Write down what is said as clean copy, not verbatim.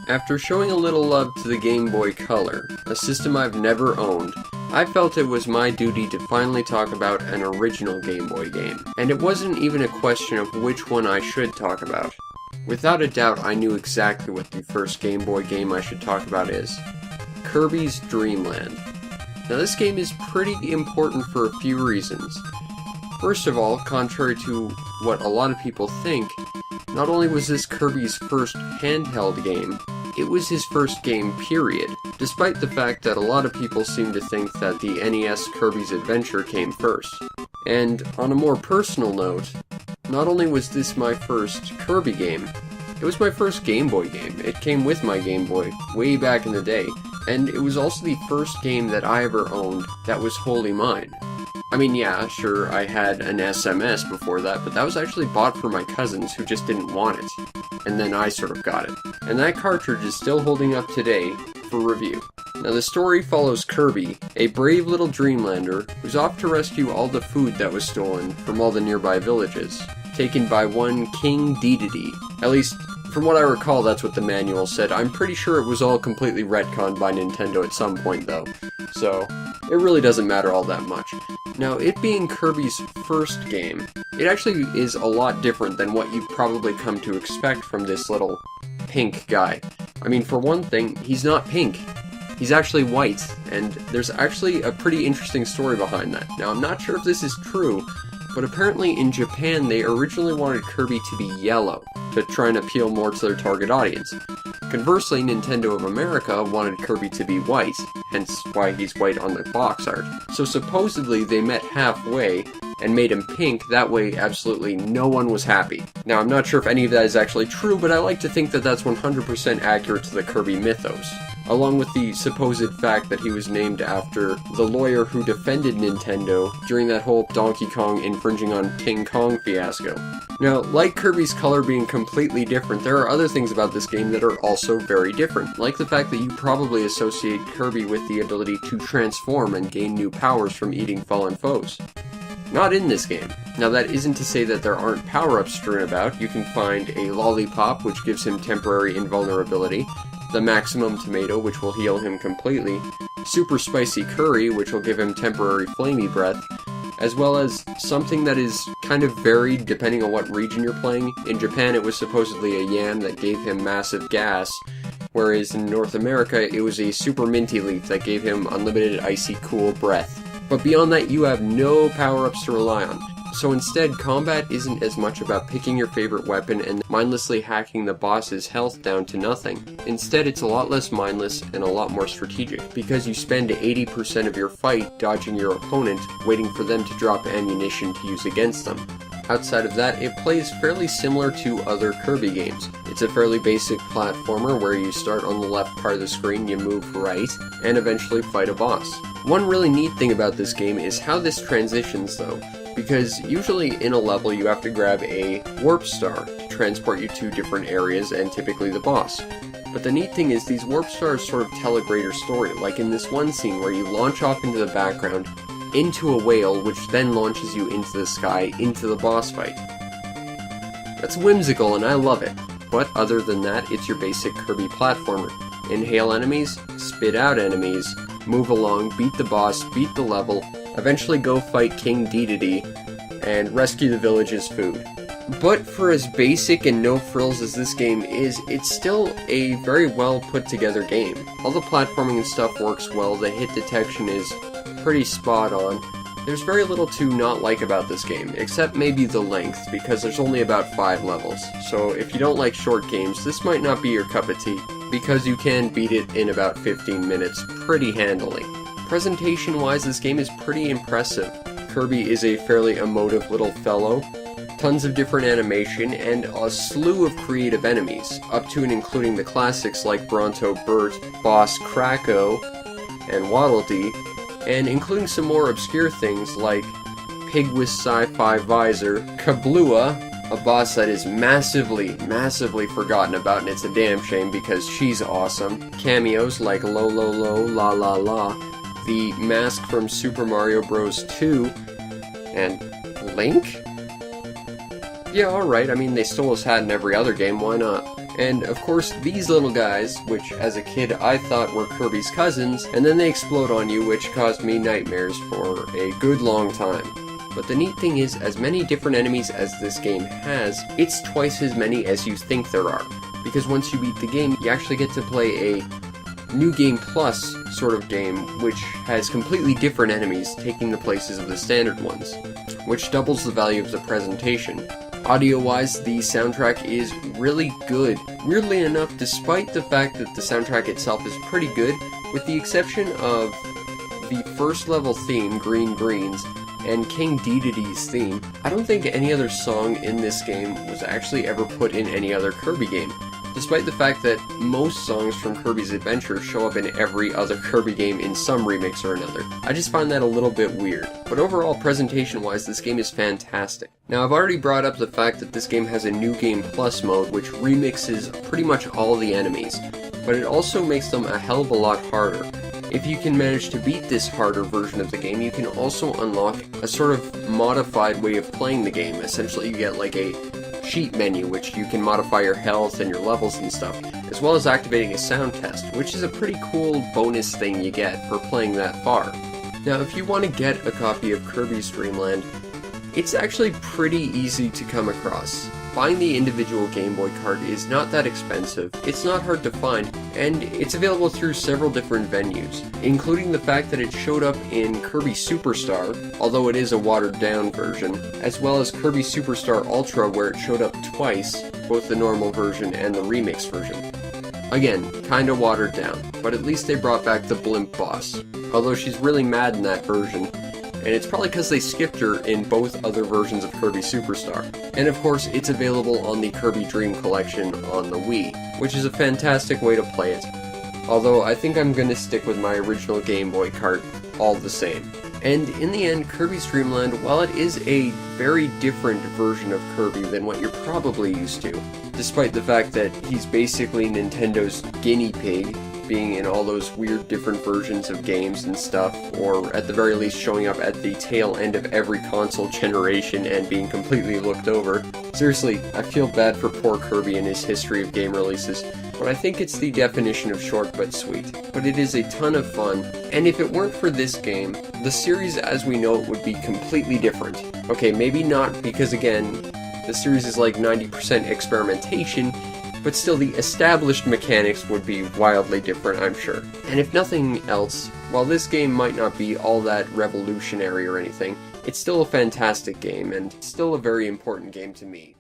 After showing a little love to the Game Boy Color, a system I've never owned, I felt it was my duty to finally talk about an original Game Boy game. And it wasn't even a question of which one I should talk about. Without a doubt, I knew exactly what the first Game Boy game I should talk about is. Kirby's Dream Land. Now this game is pretty important for a few reasons. First of all, contrary to what a lot of people think, not only was this Kirby's first handheld game, it was his first game, period, despite the fact that a lot of people seem to think that the NES Kirby's Adventure came first. And on a more personal note, not only was this my first Kirby game, it was my first Game Boy game. It came with my Game Boy way back in the day, and it was also the first game that I ever owned that was wholly mine. I mean, yeah, sure, I had an SMS before that, but that was actually bought for my cousins who just didn't want it. And then I sort of got it. And that cartridge is still holding up today for review. Now the story follows Kirby, a brave little Dreamlander who's off to rescue all the food that was stolen from all the nearby villages, taken by one King Dedede. At least, from what I recall, that's what the manual said. I'm pretty sure it was all completely retconned by Nintendo at some point, though. So, it really doesn't matter all that much. Now, it being Kirby's first game, it actually is a lot different than what you've probably come to expect from this little pink guy. I mean, for one thing, he's not pink. He's actually white, and there's actually a pretty interesting story behind that. Now, I'm not sure if this is true, but apparently in Japan they originally wanted Kirby to be yellow, to try and appeal more to their target audience. Conversely, Nintendo of America wanted Kirby to be white, hence why he's white on the box art. So supposedly they met halfway and made him pink, that way absolutely no one was happy. Now I'm not sure if any of that is actually true, but I like to think that that's 100% accurate to the Kirby mythos. Along with the supposed fact that he was named after the lawyer who defended Nintendo during that whole Donkey Kong infringing on King Kong fiasco. Now, like Kirby's color being completely different, there are other things about this game that are also very different, like the fact that you probably associate Kirby with the ability to transform and gain new powers from eating fallen foes. Not in this game. Now that isn't to say that there aren't power-ups strewn about. You can find a lollipop, which gives him temporary invulnerability, the maximum tomato, which will heal him completely, super spicy curry, which will give him temporary flamey breath, as well as something that is kind of varied depending on what region you're playing. In Japan it was supposedly a yam that gave him massive gas, whereas in North America it was a super minty leaf that gave him unlimited icy cool breath. But beyond that you have no power-ups to rely on. So instead, combat isn't as much about picking your favorite weapon and mindlessly hacking the boss's health down to nothing. Instead, it's a lot less mindless and a lot more strategic, because you spend 80% of your fight dodging your opponent, waiting for them to drop ammunition to use against them. Outside of that, it plays fairly similar to other Kirby games. It's a fairly basic platformer where you start on the left part of the screen, you move right, and eventually fight a boss. One really neat thing about this game is how this transitions though, because usually in a level you have to grab a warp star to transport you to different areas and typically the boss. But the neat thing is these warp stars sort of tell a greater story, like in this one scene where you launch off into the background, into a whale, which then launches you into the sky, into the boss fight. That's whimsical and I love it, but other than that, it's your basic Kirby platformer. Inhale enemies, spit out enemies, move along, beat the boss, beat the level, eventually go fight King Dedede, and rescue the village's food. But for as basic and no frills as this game is, it's still a very well put together game. All the platforming and stuff works well, the hit detection is pretty spot on. There's very little to not like about this game, except maybe the length, because there's only about 5 levels. So if you don't like short games, this might not be your cup of tea, because you can beat it in about 15 minutes pretty handily. Presentation-wise, this game is pretty impressive. Kirby is a fairly emotive little fellow, tons of different animation, and a slew of creative enemies, up to and including the classics like Bronto Burt, Boss Kracko, and Waddle Dee, and including some more obscure things like Pig with Sci-Fi Visor, Kablooa, a boss that is massively forgotten about, and it's a damn shame because she's awesome, cameos like Lo Lo Lo, La La La, the mask from Super Mario Bros. 2, and Link? Yeah, alright, I mean, they stole his hat in every other game, why not? And of course, these little guys, which as a kid I thought were Kirby's cousins, and then they explode on you, which caused me nightmares for a good long time. But the neat thing is, as many different enemies as this game has, it's twice as many as you think there are. Because once you beat the game, you actually get to play a New Game Plus sort of game, which has completely different enemies taking the places of the standard ones, which doubles the value of the presentation. Audio-wise, the soundtrack is really good. Weirdly enough, despite the fact that the soundtrack itself is pretty good, with the exception of the first level theme, Green Greens, and King Dedede's theme, I don't think any other song in this game was actually ever put in any other Kirby game. Despite the fact that most songs from Kirby's Adventure show up in every other Kirby game in some remix or another. I just find that a little bit weird. But overall, presentation-wise, this game is fantastic. Now, I've already brought up the fact that this game has a New Game Plus mode, which remixes pretty much all the enemies, but it also makes them a hell of a lot harder. If you can manage to beat this harder version of the game, you can also unlock a sort of modified way of playing the game. Essentially, you get like a sheet menu, which you can modify your health and your levels and stuff, as well as activating a sound test, which is a pretty cool bonus thing you get for playing that far. Now, if you want to get a copy of Kirby's Dream Land, it's actually pretty easy to come across. Buying the individual Game Boy card is not that expensive, it's not hard to find, and it's available through several different venues, including the fact that it showed up in Kirby Superstar, although it is a watered down version, as well as Kirby Superstar Ultra, where it showed up twice, both the normal version and the remix version. Again, kinda watered down, but at least they brought back the Blimp boss, although she's really mad in that version, and it's probably because they skipped her in both other versions of Kirby Superstar. And of course, it's available on the Kirby Dream Collection on the Wii, which is a fantastic way to play it. Although I think I'm going to stick with my original Game Boy cart all the same. And in the end, Kirby's Dream Land, while it is a very different version of Kirby than what you're probably used to, despite the fact that he's basically Nintendo's guinea pig, being in all those weird different versions of games and stuff, or at the very least showing up at the tail end of every console generation and being completely looked over. Seriously, I feel bad for poor Kirby and his history of game releases, but I think it's the definition of short but sweet. But it is a ton of fun, and if it weren't for this game, the series as we know it would be completely different. Okay, maybe not, because again, the series is like 90% experimentation, but still the established mechanics would be wildly different, I'm sure. And if nothing else, while this game might not be all that revolutionary or anything, it's still a fantastic game, and still a very important game to me.